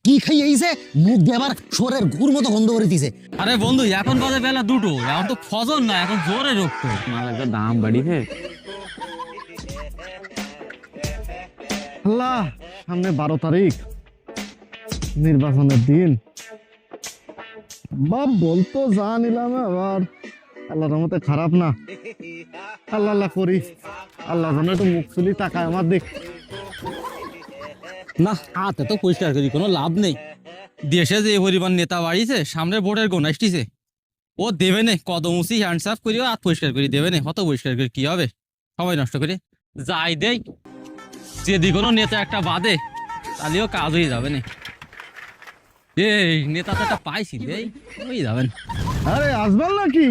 কি খাই এইছে মুখ দিয়ে আবার সরের ঘুর মতো গন্ধ করে দিছে। আরে বন্ধু এখন বাজে বেলা 2টো, এখন তো ফজর না, এখন জোরে রক্ত মালাকে দাম বাড়িছে। আল্লাহ, সামনে 12 তারিখ নির্বাচনের দিন। বাপ বলতো যা নিলাম আবার আল্লাহর রহমতে খারাপ না। আল্লাহ আল্লাহ করি, আল্লাহ যেন একটু মুখ তুলি টাকা আমার দেখ। না হাতে তো পরিষ্কার করি কোনো লাভ নেই। দেশে যে পরিমাণ নেতা বাড়িছে, সামনে ভোটের গোনা আসছে, ও দেবে না কদম উঁচি হ্যান্ড সাফ করি হাত পরিষ্কার করি দেবে না, কত পরিষ্কার করি কি হবে, সবাই নষ্ট করে যাই দেই। যদি কোনো নেতা একটা বাদে তাহলেও কাজ হয়ে যাবে না। এই নেতা তো একটা পাইছি দেই হয়ে যাবেন। আরে আসবেন নাকি?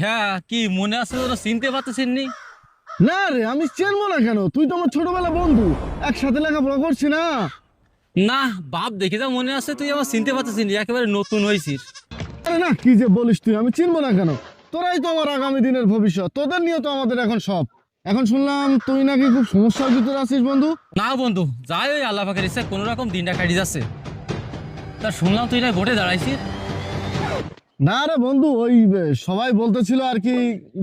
হ্যাঁ কি মনে আছে ওরা চিনতে পারতেছেন নি? না রে, আমি চেনবো না কেন? তুই তো আমার ছোটবেলা বন্ধু, একসাথে লেখাপড়া করছি না। না বাপ দেখে যা মনে আছে, তুই আবার চিনতে পারতেছিস নি, একেবারে নতুন হয়েছিস। আরে না, কি যে বলিস তুই, আমি চিনবো না কেন? তোরাই তো আমার আগামী দিনের ভবিষ্যৎ, তোদের নিয়ে তো আমাদের এখন সব। এখন শুনলাম তুই নাকি খুব সমস্যার ভিতরে আছিস বন্ধু। না বন্ধু যাই ওই আল্লাহ পাকের ইচ্ছা কোনো রকম দিনটা কাটি যাচ্ছে। তা শুনলাম তুই না ভোটে দাঁড়াইছিস। না রে বন্ধু, ওই সবাই বলতেছিল আর কি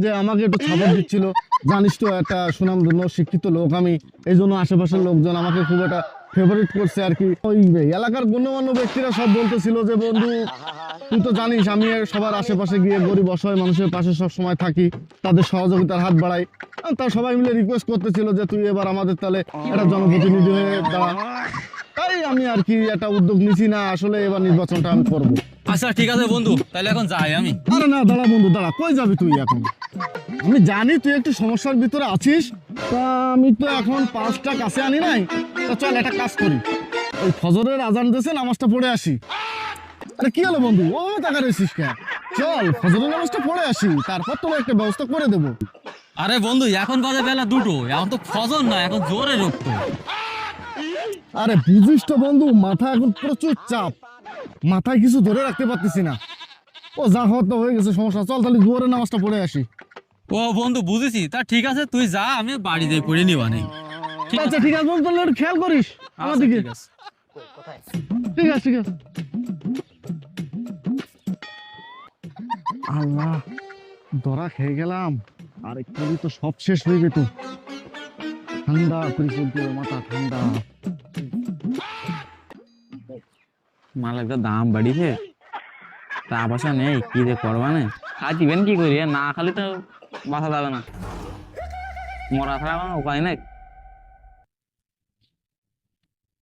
যে আমাকে একটু সাপোর্ট দিচ্ছিল। জানিস তো একটা সুনামধন্য শিক্ষিত লোক আমি, এই জন্য আশেপাশের লোকজন আমাকে খুব একটা ফেভারিট করছে আর কি। ওই এলাকার গণ্যমান্য ব্যক্তিরা সব বলতেছিল যে বন্ধু তুই তো জানিস আমি সবার আশেপাশে গিয়ে গরিব অসহায় মানুষের পাশে সব সময় থাকি, তাদের সহযোগিতার হাত বাড়াই। তা সবাই মিলে রিকোয়েস্ট করতেছিল যে তুই এবার আমাদের তাহলে একটা জনপ্রতিনিধি হয়ে দাঁড়া। তাই আমি আর কি একটা উদ্যোগ নিছি, না আসলে এবার নির্বাচনটা আমি করবো। আচ্ছা ঠিক আছে বন্ধু, তাহলে এখন যাই আমি। আরে না, দাঁড়া বন্ধু দাঁড়া, কই যাবি তুই এখন? আমি জানি তুই একটু সমস্যার ভিতরে আছিস, তা আমি তো এখন 5টা কাছে আনি নাই। তা চল একটা কাজ করি, ওই ফজরের আজান দিয়েছে, নামাজটা পড়ে আসি। আরে কি হলো বন্ধু, ও টাকা রেছিস কেন? চল ফজরের নামাজটা পড়ে আসি, তারপর তোর একটা ব্যবস্থা করে দেবো। আরে বন্ধু এখন বাজে বেলা 2টো, এখন তো ফজর না, এখন জোরে রক্ত। আরে বুঝিস তো বন্ধু, মাথা এখন প্রচুর চাপ, মাথায় কিছু ধরে রাখতে পারতেছি না। ও যা হওয়ার তো হয়ে গেছে, সমস্যা। চল তাহলে জোরে নামাজটা পড়ে আসি। ও বন্ধু বুঝেছি, তা ঠিক আছে তুই যা, আমি বাড়ি দিয়ে পড়ে নিবা নেই। আচ্ছা ঠিক আছে বন্ধু, তাহলে একটু খেয়াল করিস আমার দিকে। ঠিক আছে। ঠিক আছে ঠিক আছে। আল্লাহ, ধরা খেয়ে গেলাম, আর একটু তো সব শেষ হয়ে যেত। ঠান্ডা করে চলতে হবে, মাথা ঠান্ডা। মালের দাম বাড়িছে, তা পয়সা নেই, কি যে করবা না, খাইবেন কি করি, না খালি তো বাঁচা যাবে না, মরা ছাড়া কোনো উপায় নেই।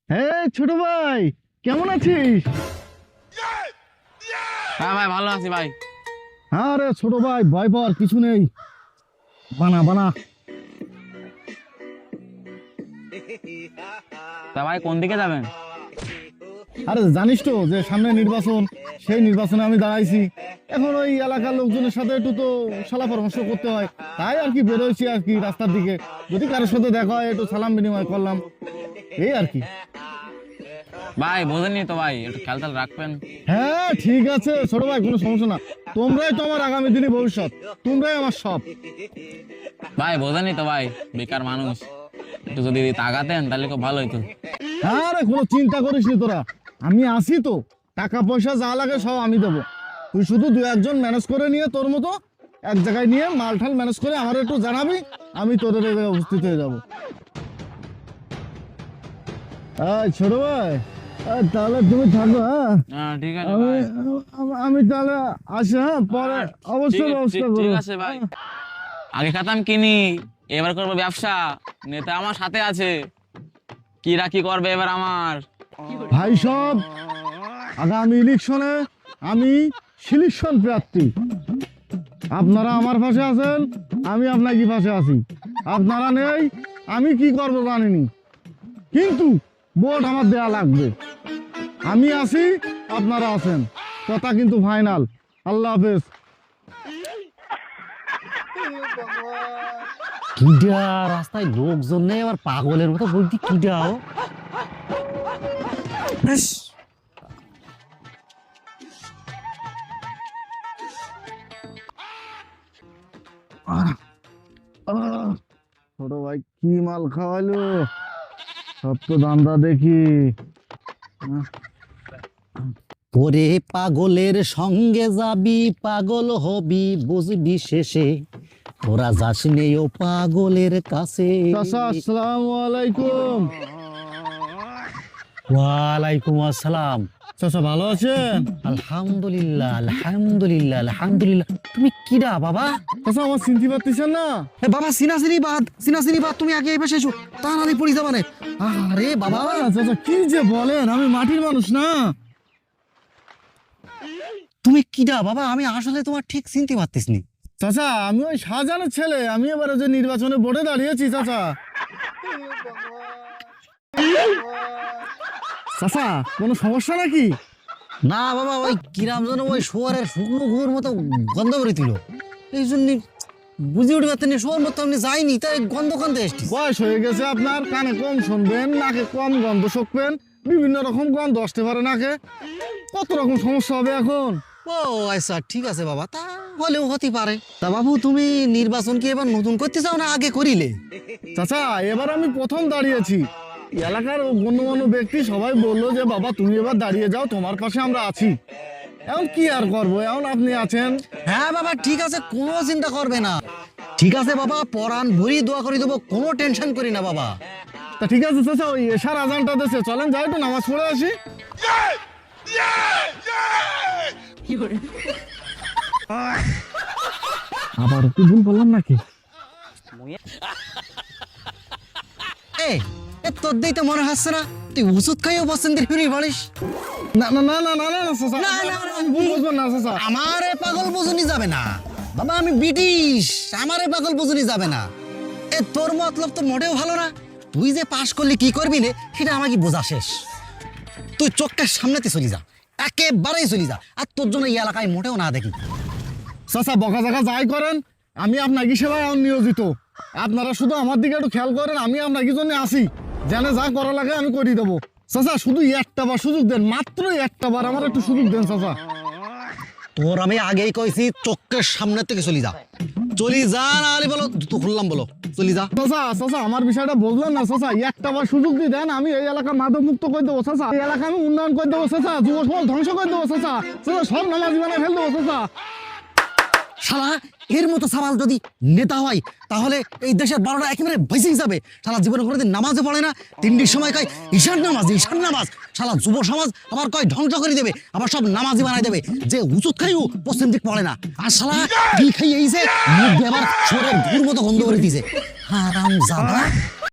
হ্যাঁ ছোট ভাই, কেমন আছিস? হ্যাঁ ভাই ভালো আছি ভাই। হ্যাঁ রে ছোট ভাই, ভয় পাওয়ার কিছু নেই, বানা বানা। তা ভাই কোন দিকে যাবেন? আরে জানিস তো যে সামনে নির্বাচন, সেই নির্বাচনে আমি দাঁড়াইছি। এখন ওই এলাকার লোকজনের সাথে একটু তো সালা পরামর্শ করতে হয়, তাই আর কি বেরোইছি আর কি রাস্তার দিকে। যদি কারোর সাথে দেখা হয় একটু সালাম বিনিময় করলাম, এই আর কি। ভাই বোঝেননি তো ভাই, একটু খেয়াল তাল রাখবেন। হ্যাঁ ঠিক আছে ছোট ভাই, কোনো সমস্যা না। তোমরাই তো আমার আগামী দিনে ভবিষ্যৎ, তোমরাই আমার সব। ভাই বোঝেননি তো ভাই, বেকার মানুষ, একটু যদি তাকাতেন তাহলে খুব ভালো হইতো। আরে কোনো চিন্তা করিস নি তোরা, আমি আসি তো, টাকা পয়সা যা লাগে সব আমি দেবো। তুই শুধু 2-1 জন ম্যানেজ করে নিয়ে তোর মতো এক জায়গায় নিয়ে মালঠাল ম্যানেজ করে আমার একটু জানাবি, আমি তোদের এই জায়গায় উপস্থিত হয়ে যাবো। ছোট ভাই, তাহলে তুমি থাকো। হ্যাঁ হ্যাঁ ঠিক আছে আমি ভাই। আমি তাহলে আসি, হ্যাঁ পরে অবশ্যই ব্যবস্থা ঠিক করবো। আছে ভাই, আগে খাতাম কিনি, এবার করবো ব্যবসা, নেতা আমার সাথে আছে, কি রাখি করবে এবার আমার। ভাই সব, আগামী ইলেকশনে আমি সিলেকশন প্রার্থী। আপনারা আমার পাশে আছেন, আমি আপনার পাশে আছি। আপনারা নেই, আমি কি করবো জানিনি, কিন্তু ভোট আমার দেয়া লাগবে। আমি আছি, আপনারা আছেন, কথা কিন্তু ফাইনাল। আল্লাহ হাফেজ। কিডা রাস্তায় লোকজন নেই, আবার পাগলের মতো বলছি কিডাও। ছোট ভাই কি মাল খাওয়ালো, সব তো দান্দা দেখি। ওরে পাগলের সঙ্গে যাবি পাগল হবি বুঝবি শেষে তোরা যাস নে ও পাগলের কাছে। চাচা আসসালামু আলাইকুম। ওয়ালাইকুম আসসালাম। চাচা ভালো আছেন? আলহামদুলিল্লাহ আলহামদুলিল্লাহ আলহামদুলিল্লাহ। তুমি কিডা বাবা? চাচা আমার চিনতে পারতেছেন না? এ বাবা সিনাসিনি বাদ তুমি আগে এই পাশে এসো, তা নাহলে পড়ে যাবা না। আরে বাবা চাচা কি যে বলেন, আমি মাটির মানুষ না। তুমি কিডা বাবা? আমি আসলে তোমার ঠিক চিনতে পারতেছি নি। চাচা আমি ওই শাহজাহানের ছেলে, আমি এবারে যে নির্বাচনে ভোটে দাঁড়িয়েছি চাচা। চাচা কোনো সমস্যা নাকি? না বাবা, ওই কিরাম যেন ওই শোয়ারের শুকনো ঘুর মতো গন্ধ করে দিল, এই জন্য বুঝে উঠে পারতেন শোয়ার মতো আপনি যাইনি, তাই গন্ধ গন্ধ এসছি। বয়স হয়ে গেছে আপনার, কানে কম শুনবেন, নাকে কম গন্ধ শুকবেন, বিভিন্ন রকম গন্ধ আসতে পারে নাকে, কত রকম সমস্যা হবে এখন। ও আচ্ছা ঠিক আছে বাবা, তা হলেও হতে পারে। তা বাবু তুমি নির্বাচন কি এবার নতুন করতে চাও না আগে করিলে? চাচা এবার আমি প্রথম দাঁড়িয়েছি, এলাকার গণ্যমান্য ব্যক্তি সবাই বললো যে বাবা তুমি এবার দাঁড়িয়ে যাও, তোমার পাশে আমরা আছি। এখন কি আর করবো, এখন আপনি আছেন। হ্যাঁ বাবা ঠিক আছে, কোনো চিন্তা করবে না। ঠিক আছে বাবা, পরাণ ভরি দোয়া করে দেবো, কোনো টেনশন করি না বাবা। তা ঠিক আছে চাচা, ওই এশার আজানটা দেশে চলেন যাই একটু নামাজ পড়ে আসি। আবার কি ভুল বললাম নাকি? এ তোর দিতে মনে হচ্ছে না তুই ওষুধ খাইও পছন্দের ফিরে বাড়িস? না না না না না না চাচা, না, না, না, আমি ভুল বুঝবেন না চাচা। আমারে পাগল বুঝুনি যাবে না বাবা, আমি ব্রিটিশ, আমারে পাগল বুঝুনি যাবে না। এ তোর মতলব তো মোটেও ভালো না। তুই যে পাশ করলি কি করবি রে সেটা আমাকে বোঝা শেষ। তুই চোখের সামনেতে চলে যা, একেবারেই চলে যা, আর তোর জন্য এই এলাকায় মোটেও না দেখি। চাচা বকা জায়গা যাই করেন, আমি আপনাকে সেবায় নিয়োজিত। আপনারা শুধু আমার দিকে একটু খেয়াল করেন, আমি আপনাকে জন্য আসি, জানে যা করা লাগে আমি করে দেবো। চাচা শুধু একটা বার সুযোগ দেন, মাত্র একটা বার আমার একটু সুযোগ দেন চাচা। তোর আমি আগেই কইছি চোখের সামনে থেকে চলে যা, চলি যা, না হলে বলো তো খুললাম, বলো চলি যা। চাচা চাচা আমার বিষয়টা বুঝলেন না চাচা, একটা বার সুযোগ দিয়ে দেন, আমি এই এলাকা মাদক মুক্ত করে দেবো চাচা, এই এলাকা আমি উন্নয়ন করে দেবো চাচা, যুব সমাজ ধ্বংস করে দেবো চাচা, চাচা সব নামাজি বানায় ফেল দেবো চাচা। শালা এর মতো সওয়াল যদি নেতা হয় তাহলে এই দেশের 12টা একেবারে বেঁচে যাবে। শালা জীবনে কোনোদিন নামাজে পড়ে না, তিনটির সময় কয় ঈশান নামাজ ঈশান নামাজ। শালা যুব সমাজ আবার কয় ধ্বংস করে দেবে, আবার সব নামাজি বানাই দেবে। যে উচুত খাইও পশ্চিম দিক পড়ে না, আর শালা কি খাইয়েছে মুখ দিয়ে আবার ছোরের ধুর মতো গন্ধ করে দিয়েছে। হারাম জাদা।